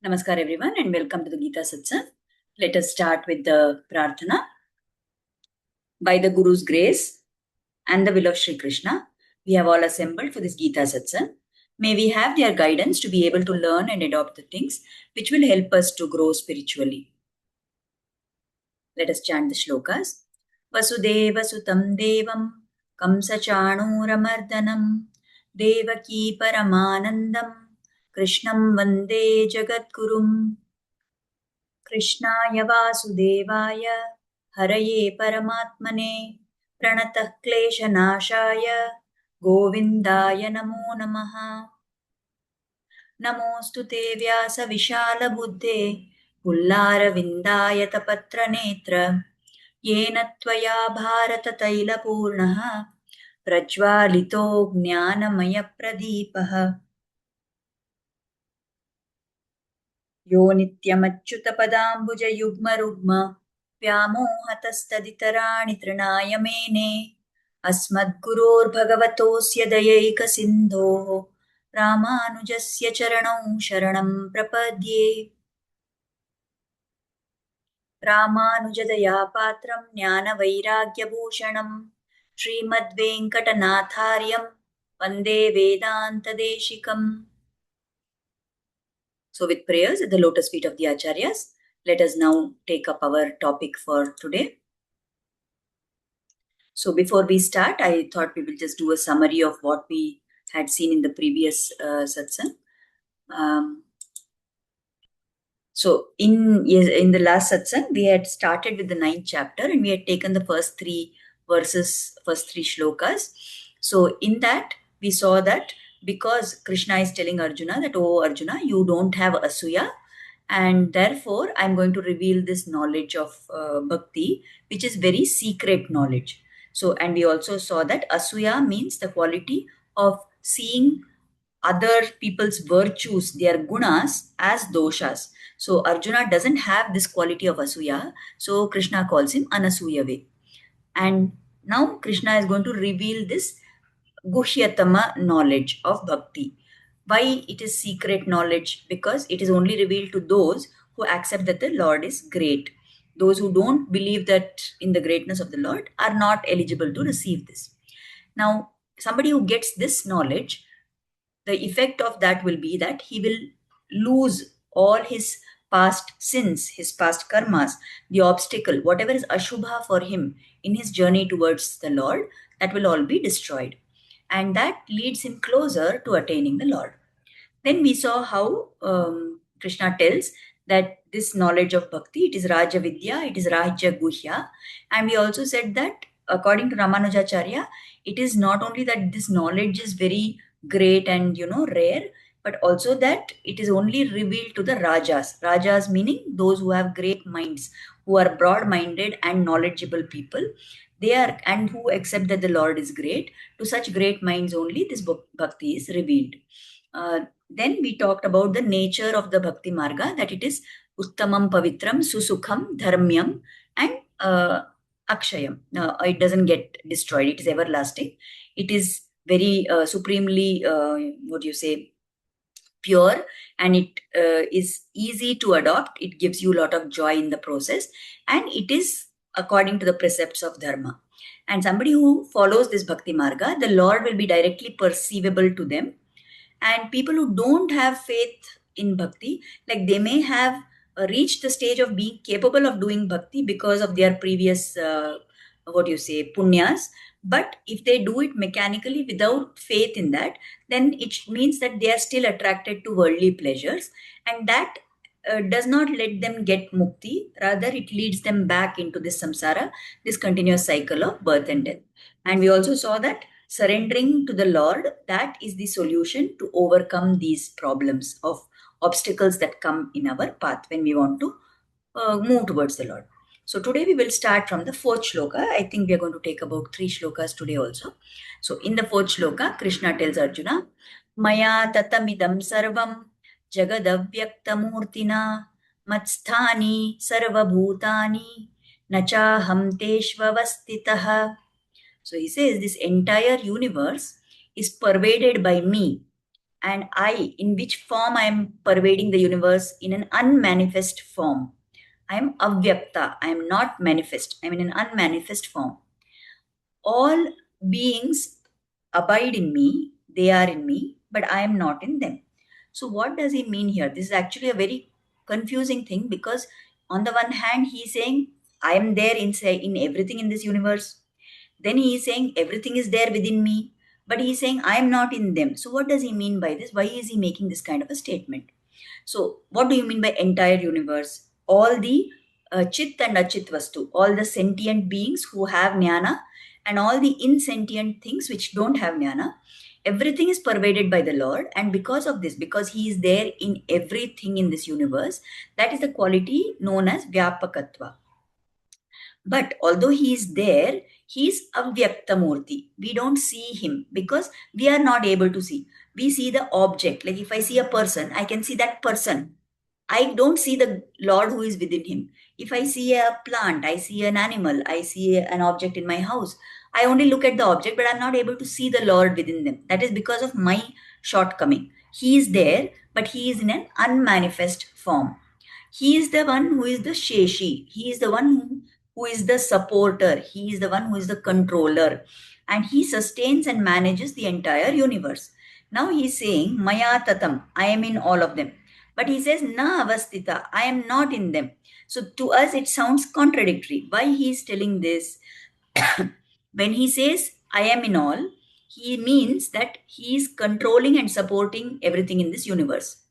Namaskar everyone and welcome to the Gita Satsang. Let us start with the Prarthana. By the Guru's grace and the will of Sri Krishna, we have all assembled for this Gita Satsang. May we have their guidance to be able to learn and adopt the things which will help us to grow spiritually. Let us chant the shlokas. Vasudeva Sutam Devam Kamsachanuramardanam Devaki Paramanandam Krishnam Vande Jagadgurum कृष्णाय वासुदेवाय हरये परमात्मने प्रणतः क्लेशनाशाय गोविन्दाय नमो नमः। नमोऽस्तु ते व्यासविशालबुद्धे पुल्लारविन्दायतपत्रनेत्र येन त्वया भारततैलपूर्णः प्रज्वालितो ज्ञानमयप्रदीपः यो नित्यमच्युतपदाम्बुजयुग्मरुग्म व्यामोहतस्तदितराणि तृणाय मेने अस्मद्गुरोर्भगवतोऽस्य दयैकसिन्धोः रामानुजस्य चरणौ शरणं प्रपद्ये। रामानुजदयापात्रं ज्ञानवैराग्यभूषणं श्रीमद्वेङ्कटनाथार्यं वन्दे वेदान्तदेशिकम्। So with prayers at the lotus feet of the Acharyas, let us now take up our topic for today. So before we start, I thought we will just do a summary of what we had seen in the previous satsang. So in the last satsang, we had started with the 9th chapter and we had taken the first three verses, first three shlokas. So in that, we saw that because Krishna is telling Arjuna that, oh Arjuna, you don't have asuya, and therefore I'm going to reveal this knowledge of bhakti, which is very secret knowledge. So, and we also saw that asuya means the quality of seeing other people's virtues, their gunas, as doshas. So Arjuna doesn't have this quality of asuya, so Krishna calls him anasuyave. And now Krishna is going to reveal this guhyatama knowledge of bhakti. Why it is secret knowledge? Because it is only revealed to those who accept that the Lord is great. Those who don't believe that in the greatness of the Lord are not eligible to receive this. Now, somebody who gets this knowledge, the effect of that will be that he will lose all his past sins, his past karmas, the obstacle, whatever is ashubha for him in his journey towards the Lord, that will all be destroyed. And that leads him closer to attaining the Lord. Then we saw how Krishna tells that this knowledge of bhakti, it is Raja Vidya, it is Raja Guhya. And we also said that according to Ramanujacharya, it is not only that this knowledge is very great and rare, but also that it is only revealed to the Rajas. Rajas meaning those who have great minds, who are broad-minded and knowledgeable people. They are, and who accept that the Lord is great. To such great minds only this bhakti is revealed. Then we talked about the nature of the Bhakti Marga, that it is Uttamam Pavitram, Susukham, Dharmyam, and Akshayam. It doesn't get destroyed, it is everlasting. It is very supremely, pure, and it is easy to adopt. It gives you a lot of joy in the process, and it is according to the precepts of Dharma. And somebody who follows this Bhakti Marga, the Lord will be directly perceivable to them. And people who don't have faith in bhakti, like they may have reached the stage of being capable of doing bhakti because of their previous punyas, but if they do it mechanically without faith in that, then it means that they are still attracted to worldly pleasures, and that does not let them get mukti. Rather, it leads them back into this samsara, this continuous cycle of birth and death. And we also saw that surrendering to the Lord, that is the solution to overcome these problems of obstacles that come in our path when we want to move towards the Lord. So today we will start from the 4th shloka. I think we are going to take about 3 shlokas today also. So in the 4th shloka, Krishna tells Arjuna, Maya tatamidam sarvam jagadavyaktamurtina matsthani sarvabhutani nachaham teshvavastitaha. So he says this entire universe is pervaded by me. And I, in which form I am pervading the universe? In an unmanifest form. I am avyakta. I am not manifest. I am in an unmanifest form. All beings abide in me, they are in me, but I am not in them. So, what does he mean here? This is actually a very confusing thing, because, on the one hand, he is saying, I am there inside in everything in this universe. Then he is saying, everything is there within me, but he is saying, I am not in them. So, what does he mean by this? Why is he making this kind of a statement? So, what do you mean by entire universe? All the chit and achit vastu, all the sentient beings who have jnana, and all the insentient things which don't have jnana, everything is pervaded by the Lord. And because of this, because He is there in everything in this universe, that is the quality known as Vyapakatva. But although He is there, He is Avyakta Murti. We don't see Him because we are not able to see. We see the object. Like if I see a person, I can see that person. I don't see the Lord who is within him. If I see a plant, I see an animal, I see an object in my house, I only look at the object, but I'm not able to see the Lord within them. That is because of my shortcoming. He is there, but he is in an unmanifest form. He is the one who is the Sheshi. He is the one who is the supporter. He is the one who is the controller. And he sustains and manages the entire universe. Now he is saying, Maya Tatam, I am in all of them. But he says, Na avastita, I am not in them. So to us, it sounds contradictory. Why he is telling this? When he says, I am in all, he means that he is controlling and supporting everything in this universe.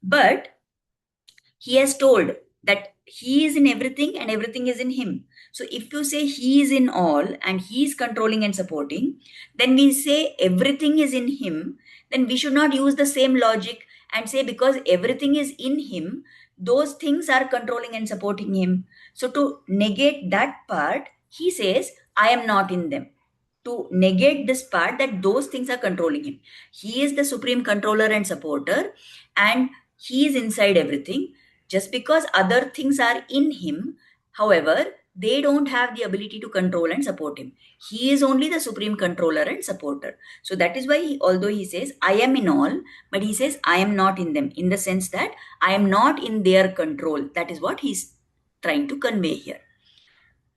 But he has told that he is in everything and everything is in him. So if you say he is in all and he is controlling and supporting, then we say everything is in him, then we should not use the same logic and say because everything is in him, those things are controlling and supporting him. So to negate that part, he says, I am not in them. To negate this part that those things are controlling him. He is the supreme controller and supporter, and he is inside everything. Just because other things are in him, however, they don't have the ability to control and support him. He is only the supreme controller and supporter. So that is why, although he says, I am in all, but he says, I am not in them, in the sense that I am not in their control. That is what he's trying to convey here.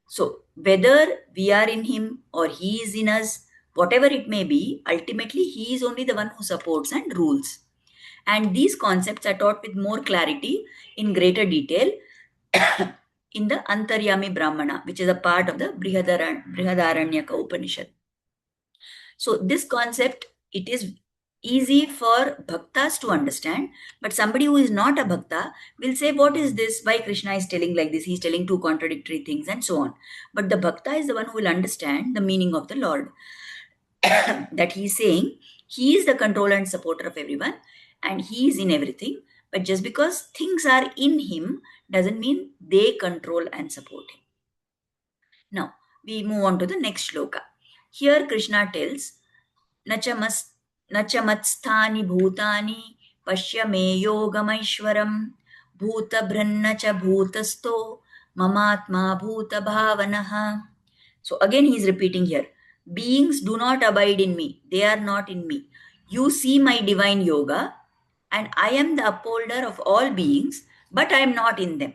So, whether we are in him or he is in us, whatever it may be, ultimately he is only the one who supports and rules. And these concepts are taught with more clarity in greater detail in the Antaryami Brahmana, which is a part of the Brihadaranyaka Upanishad. So, this concept, it is easy for bhaktas to understand, but somebody who is not a bhakta will say, what is this? Why Krishna is telling like this? He's telling two contradictory things and so on. But the bhakta is the one who will understand the meaning of the Lord. That he's saying he is the controller and supporter of everyone and he is in everything. But just because things are in him doesn't mean they control and support him. Now, we move on to the next shloka. Here Krishna tells, न च मत्स्थानि भूतानि पश्य मे योगमैश्वरम् भूतभृन्न च भूतस्थो ममात्मा भूतभावनः. So again he is repeating here, beings do not abide in me, they are not in me. You see my divine yoga, and I am the upholder of all beings, but I am not in them.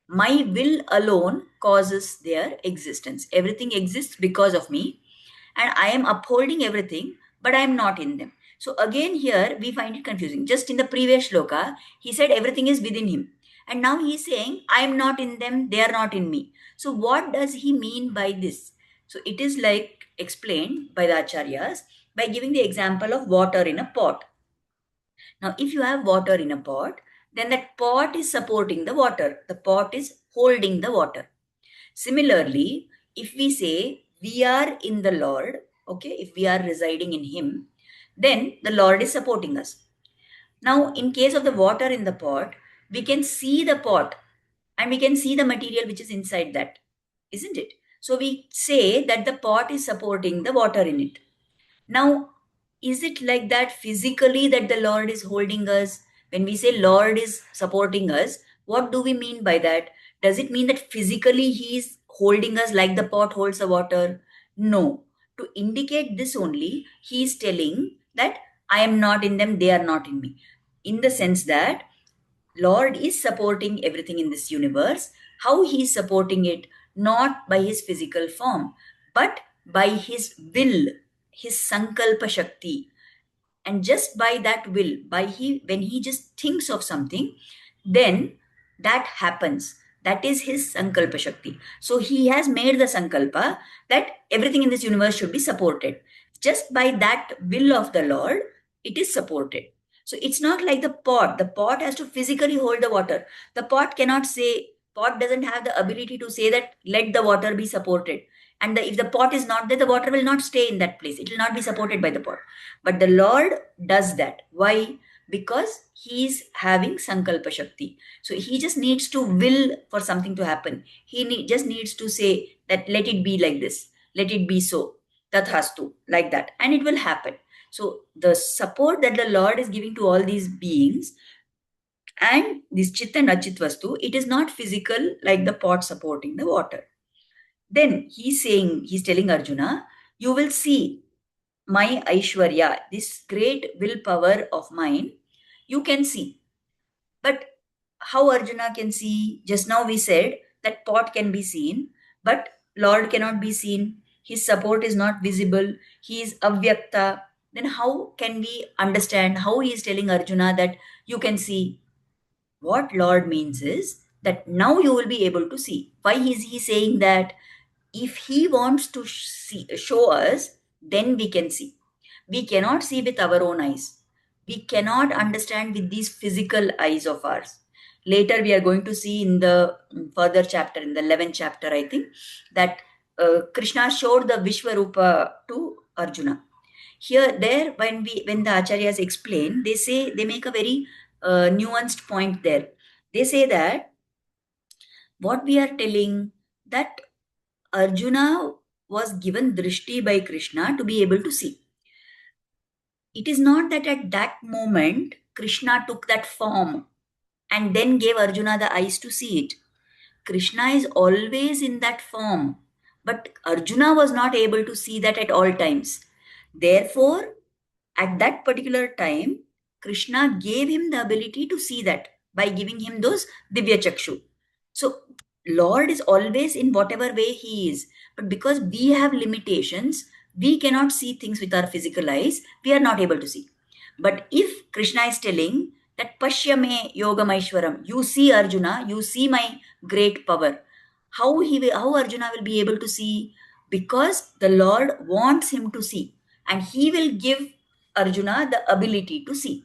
My will alone causes their existence. Everything exists because of me, and I am upholding everything, but I am not in them. So again here we find it confusing. Just in the previous shloka, he said everything is within him. And now he is saying, I am not in them, they are not in me. So what does he mean by this? So it is like explained by the acharyas by giving the example of water in a pot. Now, if you have water in a pot, then that pot is supporting the water. The pot is holding the water. Similarly, if we say we are in the Lord, okay, if we are residing in Him, then the Lord is supporting us. Now, in case of the water in the pot, we can see the pot and we can see the material which is inside that, isn't it? So we say that the pot is supporting the water in it. Now, is it like that physically that the Lord is holding us? When we say Lord is supporting us, what do we mean by that? Does it mean that physically He is holding us like the pot holds the water? No. To indicate this only, He is telling that I am not in them, they are not in me. In the sense that Lord is supporting everything in this universe. How he is supporting it? Not by his physical form, but by his will, his sankalpa shakti. And just by that will, by he when he just thinks of something, then that happens. That is his sankalpa shakti. So he has made the sankalpa that everything in this universe should be supported. Just by that will of the Lord, it is supported. So it's not like the pot. The pot has to physically hold the water. The pot cannot say, pot doesn't have the ability to say that let the water be supported. And if the pot is not there, the water will not stay in that place. It will not be supported by the pot. But the Lord does that. Why? Because he is having sankalpa shakti. So he just needs to will for something to happen. Just needs to say that let it be like this, let it be so, tathastu, like that, and it will happen. So the support that the Lord is giving to all these beings and this chit and achit vastu, it is not physical like the pot supporting the water. Then he's telling Arjuna, you will see my Aishwarya, this great willpower of mine, you can see. But how Arjuna can see? Just now we said that pot can be seen, but Lord cannot be seen. His support is not visible. He is avyakta. Then how can we understand how he is telling Arjuna that you can see? What Lord means is that now you will be able to see. Why is he saying that? If he wants to show us, then we can see. We cannot see with our own eyes. We cannot understand with these physical eyes of ours. Later, we are going to see in the further chapter, in the 11th chapter, I think, that Krishna showed the Vishwarupa to Arjuna. Here, there, when the acharyas explain, they make a very nuanced point there. They say that what we are telling, that Arjuna was given drishti by Krishna to be able to see. It is not that at that moment Krishna took that form and then gave Arjuna the eyes to see it. Krishna is always in that form, but Arjuna was not able to see that at all times. Therefore, at that particular time, Krishna gave him the ability to see that by giving him those Divya Chakshu. So, Lord is always in whatever way He is. But because we have limitations, we cannot see things with our physical eyes, we are not able to see. But if Krishna is telling that Pashyame Yogam Aishwaram, you see Arjuna, you see my great power, how Arjuna will be able to see? Because the Lord wants him to see, and He will give Arjuna the ability to see.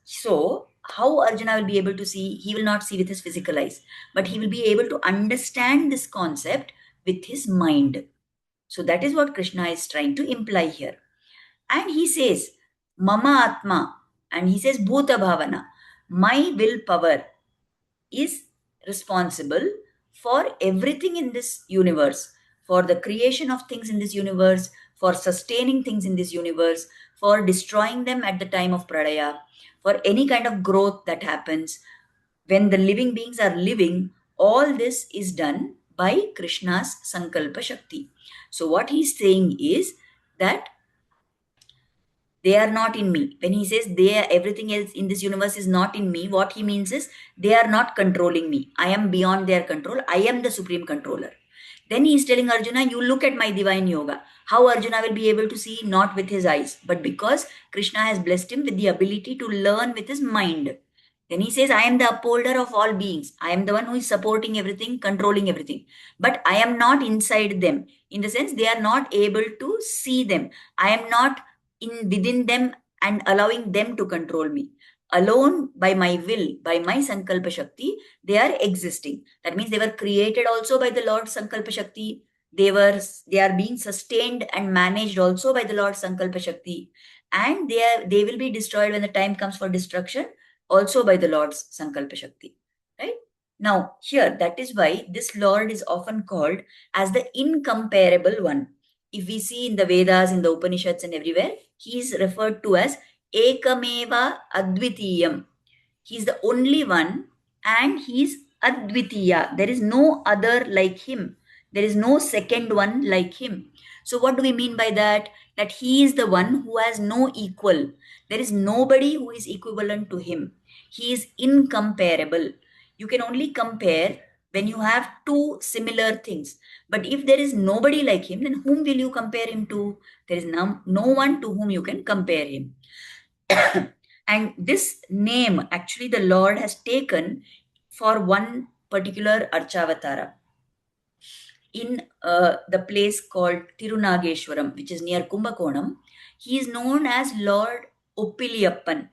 So, how Arjuna will be able to see? He will not see with his physical eyes, but he will be able to understand this concept with his mind. So, that is what Krishna is trying to imply here. And he says, Mama Atma, and he says, Bhuta Bhavana, my willpower is responsible for everything in this universe, for the creation of things in this universe, for sustaining things in this universe, for destroying them at the time of pradaya, for any kind of growth that happens. When the living beings are living, all this is done by Krishna's Sankalpa Shakti. So, what he's saying is that they are not in me. When he says everything else in this universe is not in me, what he means is they are not controlling me. I am beyond their control. I am the supreme controller. Then he is telling Arjuna, you look at my divine yoga. How Arjuna will be able to see not with his eyes, but because Krishna has blessed him with the ability to learn with his mind. Then he says, I am the upholder of all beings. I am the one who is supporting everything, controlling everything. But I am not inside them. In the sense, they are not able to see them. I am not within them and allowing them to control me. Alone by my will, by my Sankalpa Shakti, they are existing. That means they were created also by the Lord Sankalpa Shakti. They are being sustained and managed also by the Lord Sankalpa Shakti. And they will be destroyed when the time comes for destruction, also by the Lord's Sankalpa Shakti. Right? Now, here, that is why this Lord is often called as the incomparable one. If we see in the Vedas, in the Upanishads, and everywhere, he is referred to as Ekameva Advitiyam. He is the only one and he is Advitiya. There is no other like him. There is no second one like him. So, what do we mean by that? That he is the one who has no equal. There is nobody who is equivalent to him. He is incomparable. You can only compare when you have two similar things. But if there is nobody like him, then whom will you compare him to? There is no one to whom you can compare him. And this name, actually, the Lord has taken for one particular Archavatara in the place called Tirunageshwaram, which is near Kumbakonam. He is known as Lord Oppiliyappan.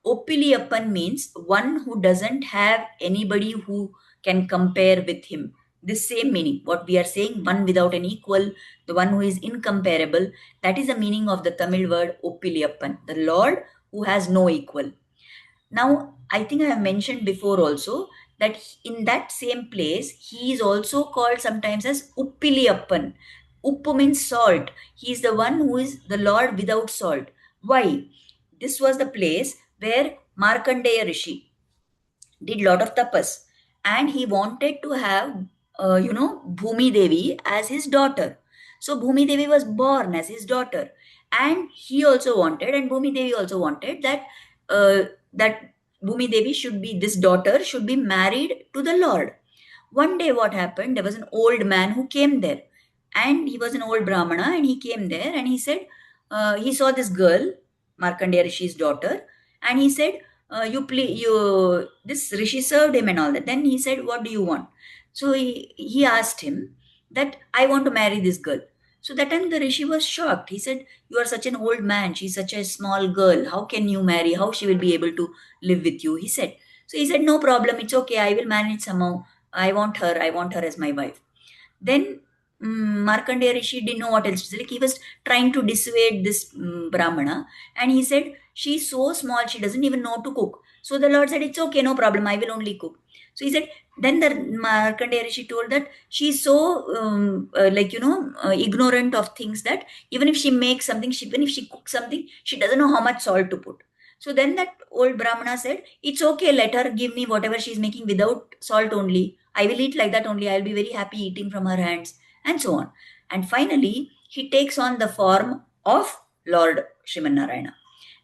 Oppiliyappan means one who doesn't have anybody who can compare with him. This same meaning, what we are saying, one without an equal, the one who is incomparable, that is the meaning of the Tamil word Oppiliyappan, the Lord who has no equal. Now, I think I have mentioned before also that in that same place, he is also called sometimes as Uppiliyappan. Uppu means salt. He is the one who is the Lord without salt. Why? This was the place where Markandeya Rishi did lot of tapas, and he wanted to have Bhumi Devi as his daughter. So Bhumi Devi was born as his daughter, and he also wanted, and Bhumi Devi also wanted that that Bhumi Devi should be, this daughter should be married to the Lord. One day what happened, there was an old man who came there, and he was an old Brahmana, and he came there and he said, he saw this girl, Markandeya Rishi's daughter, and he said, this Rishi served him and all that. Then he said, what do you want? So he asked him that, I want to marry this girl. So that time the Rishi was shocked. He said, you are such an old man. She's such a small girl. How can you marry? How she will be able to live with you? He said. So he said, no problem. It's okay. I will manage somehow. I want her. I want her as my wife. Then Markandeya Rishi didn't know what else to say. Like, he was trying to dissuade this Brahmana, and he said, she's so small, she doesn't even know to cook. So the Lord said, it's okay, no problem, I will only cook. So he said, then the Markandeya Rishi told that she's so ignorant of things that even if she makes something, even if she cooks something, she doesn't know how much salt to put. So then that old Brahmana said, it's okay, let her give me whatever she's making without salt only. I will eat like that only. I'll be very happy eating from her hands, and so on. And finally, he takes on the form of Lord Srimanarayana.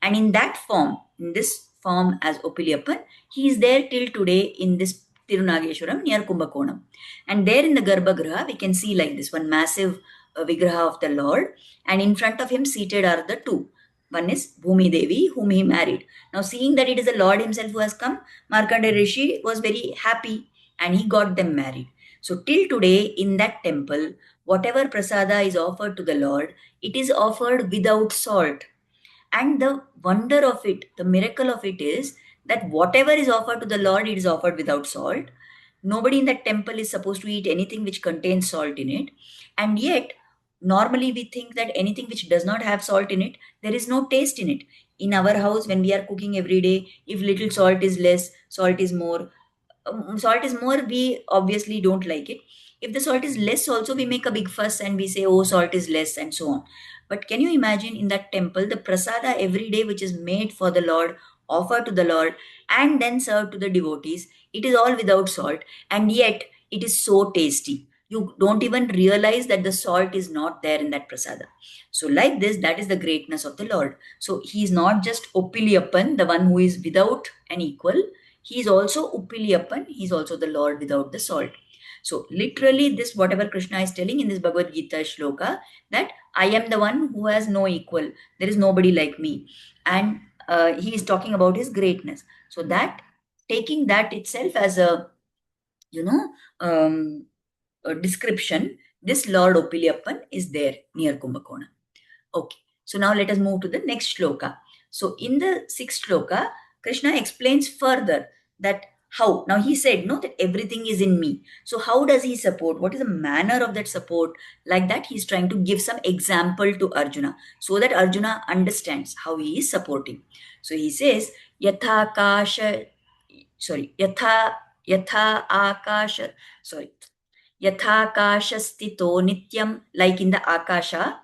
And in that form, in this form as Oppiliyappan, he is there till today in this Tirunageshwaram near Kumbakonam. And there in the Garbhagriha, we can see like this one massive Vigraha of the Lord, and in front of him seated are the two. One is Bhumi Devi, whom he married. Now, seeing that it is the Lord himself who has come, Markandeya Rishi was very happy and he got them married. So, till today, in that temple, whatever prasada is offered to the Lord, it is offered without salt. And the wonder of it, the miracle of it is that whatever is offered to the Lord, it is offered without salt. Nobody in that temple is supposed to eat anything which contains salt in it. And yet, normally we think that anything which does not have salt in it, there is no taste in it. In our house, when we are cooking every day, if little salt is less, salt is more, we obviously don't like it. If the salt is less also, we make a big fuss and we say, oh, salt is less, and so on. But can you imagine in that temple, the prasada every day which is made for the Lord, offered to the Lord, and then served to the devotees, it is all without salt, and yet it is so tasty. You don't even realize that the salt is not there in that prasada. So, like this, that is the greatness of the Lord. So, he is not just Oppiliyappan, the one who is without an equal. He is also Uppiliyappan, he is also the Lord without the salt. So, literally, this whatever Krishna is telling in this Bhagavad Gita shloka, that I am the one who has no equal. There is nobody like me. And he is talking about his greatness. So, that taking that itself as a, you know, a description, this Lord Oppiliyappan is there near Kumbhakonam. Okay, so now let us move to the next shloka. So in the sixth shloka, Krishna explains further that how. Now he said, no, that everything is in me. So how does he support? What is the manner of that support? Like that, he's trying to give some example to Arjuna so that Arjuna understands how he is supporting. So he says, Yatha Kasha, sorry, Yatha Akasha, sorry, Yathakashastito nityam, like in the Akasha,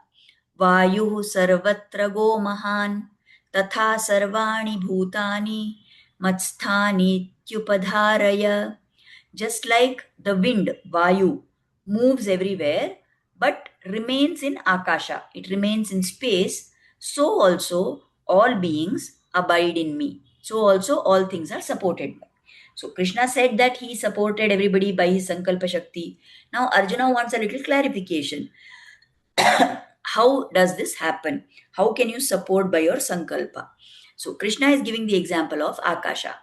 Vayuh sarvatra go mahan, tatha sarvani bhutani, matstani tyupadharaya. Just like the wind, Vayu, moves everywhere, but remains in Akasha. It remains in space. So also all beings abide in me. So also all things are supported by. So Krishna said that he supported everybody by his Sankalpa Shakti. Now Arjuna wants a little clarification. How does this happen? How can you support by your Sankalpa? So Krishna is giving the example of Akasha.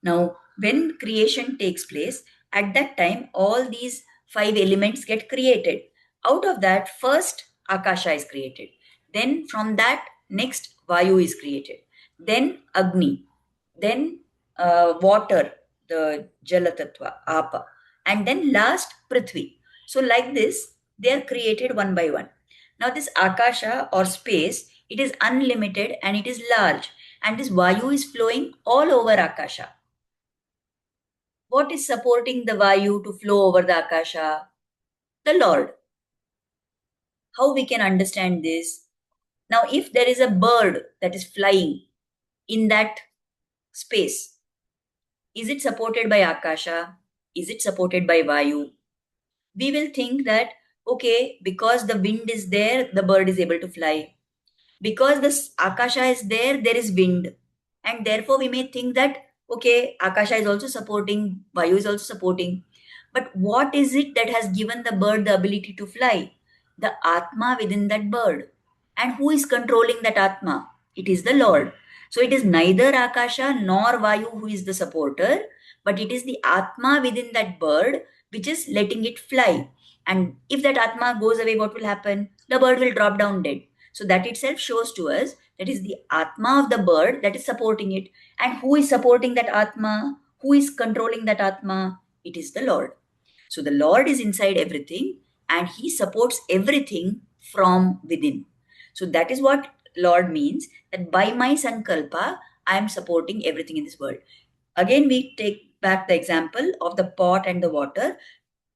Now, when creation takes place, at that time, all these five elements get created. Out of that, first Akasha is created. Then, from that, next Vayu is created. Then, Agni. Then, water, the Jala Tattva, Apa. And then, last, Prithvi. So, like this, they are created one by one. Now, this Akasha or space, it is unlimited and it is large. And this Vayu is flowing all over Akasha. What is supporting the Vayu to flow over the Akasha? The Lord. How we can understand this? Now, if there is a bird that is flying in that space, is it supported by Akasha? Is it supported by Vayu? We will think that, okay, because the wind is there, the bird is able to fly. Because this Akasha is there, there is wind. And therefore, we may think that, okay, Akasha is also supporting, Vayu is also supporting. But what is it that has given the bird the ability to fly? The Atma within that bird. And who is controlling that Atma? It is the Lord. So it is neither Akasha nor Vayu who is the supporter, but it is the Atma within that bird which is letting it fly. And if that Atma goes away, what will happen? The bird will drop down dead. So that itself shows to us that is the Atma of the bird that is supporting it. And who is supporting that Atma? Who is controlling that Atma? It is the Lord. So the Lord is inside everything and he supports everything from within. So that is what Lord means, that by my Sankalpa, I am supporting everything in this world. Again, we take back the example of the pot and the water.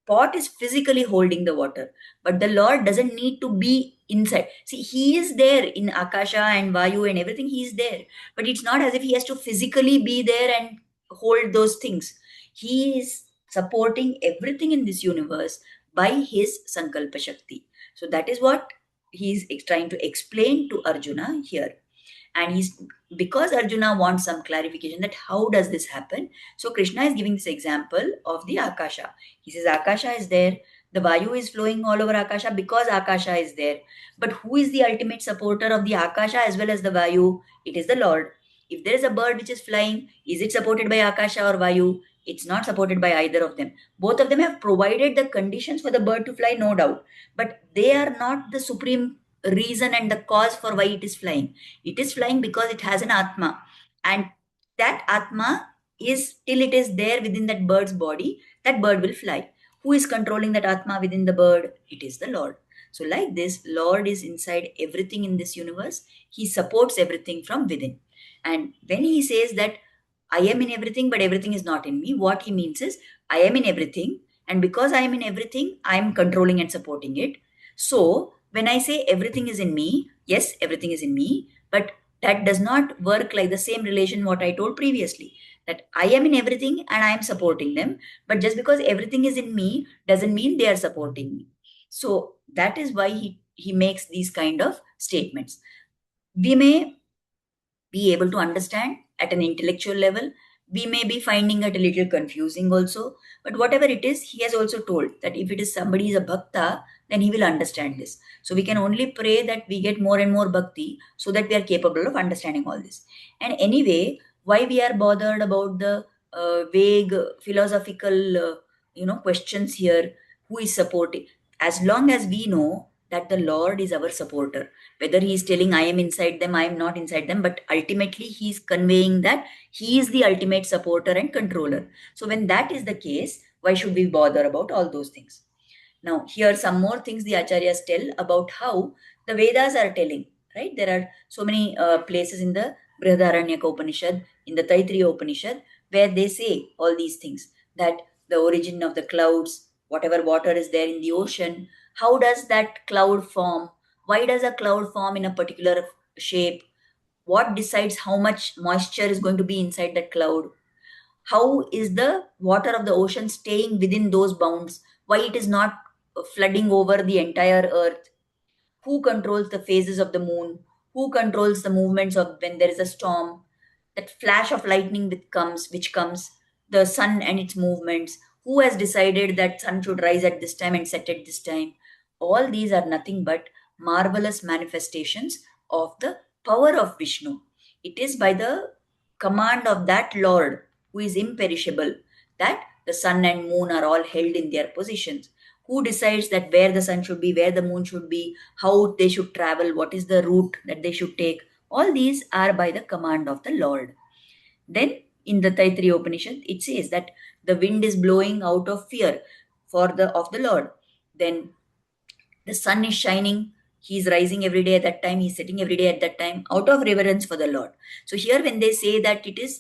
Pot is physically holding the water, but the Lord doesn't need to be inside. See, he is there in Akasha and Vayu and everything, he is there, but it's not as if he has to physically be there and hold those things. He is supporting everything in this universe by his Sankalpa Shakti. So that is what he is trying to explain to Arjuna here. And he's, because Arjuna wants some clarification that how does this happen, so Krishna is giving this example of the Akasha. He says Akasha is there, the Vayu is flowing all over Akasha because Akasha is there. But who is the ultimate supporter of the Akasha as well as the Vayu? It is the Lord. If there is a bird which is flying, is it supported by Akasha or Vayu? It's not supported by either of them. Both of them have provided the conditions for the bird to fly, no doubt, but they are not the supreme reason and the cause for why it is flying. It is flying because it has an Atma. And that Atma is, till it is there within that bird's body, that bird will fly. Who is controlling that Atma within the bird? It is the Lord. So, like this, Lord is inside everything in this universe. He supports everything from within. And when he says that I am in everything, but everything is not in me, what he means is I am in everything. And because I am in everything, I am controlling and supporting it. So, when I say everything is in me, yes, everything is in me, but that does not work like the same relation what I told previously, that I am in everything and I am supporting them. But just because everything is in me doesn't mean they are supporting me. So that is why he makes these kind of statements. We may be able to understand at an intellectual level. We may be finding it a little confusing also, but whatever it is, he has also told that if it is somebody is a bhakta, then he will understand this. So we can only pray that we get more and more bhakti so that we are capable of understanding all this. And anyway, why we are bothered about the vague philosophical questions here? Who is supporting? As long as we know that the Lord is our supporter, whether he is telling I am inside them, I am not inside them, but ultimately he is conveying that he is the ultimate supporter and controller. So when that is the case, why should we bother about all those things? Now here some more things the acharyas tell about how the Vedas are telling, right? There are so many places in the Brihadaranyaka Upanishad, in the Taittiriya Upanishad, where they say all these things, that the origin of the clouds, whatever water is there in the ocean, how does that cloud form? Why does a cloud form in a particular shape? What decides how much moisture is going to be inside that cloud? How is the water of the ocean staying within those bounds? why it is not flooding over the entire earth, who controls the phases of the moon, who controls the movements of when there is a storm, that flash of lightning which comes, the sun and its movements, who has decided that sun should rise at this time and set at this time. All these are nothing but marvelous manifestations of the power of Vishnu. It is by the command of that Lord who is imperishable that the sun and moon are all held in their positions. Who decides that where the sun should be, where the moon should be, how they should travel, what is the route that they should take? All these are by the command of the Lord. Then in the Taittiriya Upanishad, it says that the wind is blowing out of fear for the of the Lord. Then the sun is shining, he's rising every day at that time, he's setting every day at that time, out of reverence for the Lord. So here when they say that it is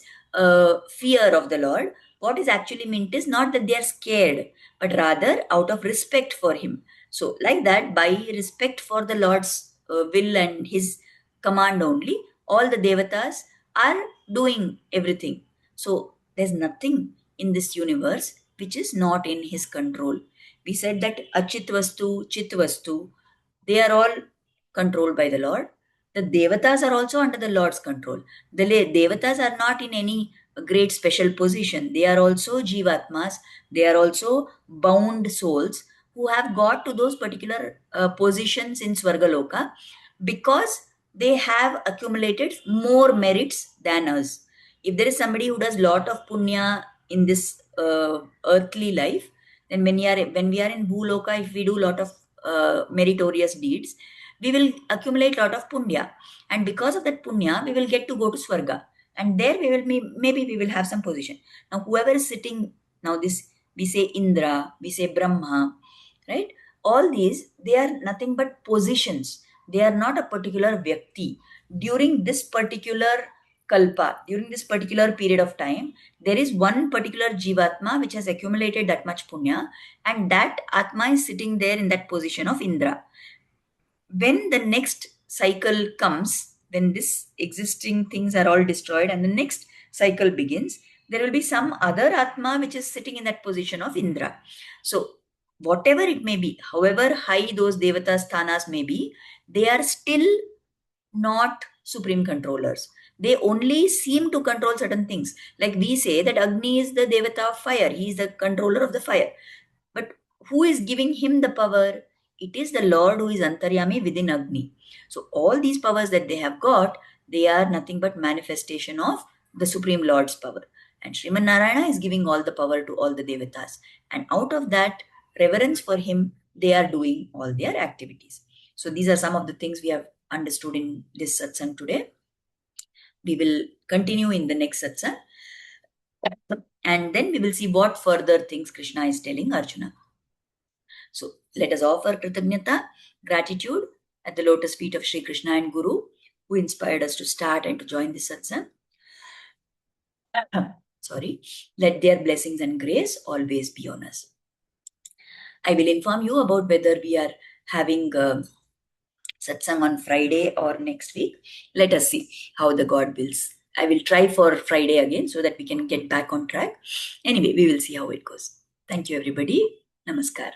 fear of the Lord, what is actually meant is not that they are scared, but rather out of respect for him. So like that, by respect for the Lord's will and his command only, all the devatas are doing everything. So there's nothing in this universe which is not in his control. We said that Achit Vastu, Chit Vastu, they are all controlled by the Lord. The Devatas are also under the Lord's control. The Devatas are not in any great special position. They are also Jivatmas. They are also bound souls who have got to those particular positions in Swargaloka because they have accumulated more merits than us. If there is somebody who does lot of punya in this earthly life, then when we are in Bhuloka, if we do lot of meritorious deeds, we will accumulate lot of punya, and because of that punya, we will get to go to Swarga, and there we will maybe we will have some position. Now, whoever is sitting now, this we say Indra, we say Brahma, right? All these they are nothing but positions. They are not a particular vyakti. During this particular kalpa, during this particular period of time, there is one particular jivatma which has accumulated that much punya, and that atma is sitting there in that position of Indra. When the next cycle comes, when this existing things are all destroyed and the next cycle begins, there will be some other atma which is sitting in that position of Indra. So whatever it may be, however high those devata sthanas may be, they are still not supreme controllers. They only seem to control certain things. Like we say that Agni is the devata of fire, he is the controller of the fire. But who is giving him the power? It is the Lord who is Antaryami within Agni. So all these powers that they have got, they are nothing but manifestation of the Supreme Lord's power. And Sriman Narayana is giving all the power to all the devatas. And out of that reverence for him, they are doing all their activities. So these are some of the things we have understood in this satsang today. We will continue in the next satsang. And then we will see what further things Krishna is telling Arjuna. So let us offer Kritagnyata, gratitude at the lotus feet of Sri Krishna and Guru, who inspired us to start and to join this satsang. Sorry. Let their blessings and grace always be on us. I will inform you about whether we are having satsang on Friday or next week. Let us see how the God wills. I will try for Friday again so that we can get back on track. Anyway, we will see how it goes. Thank you, everybody. Namaskar.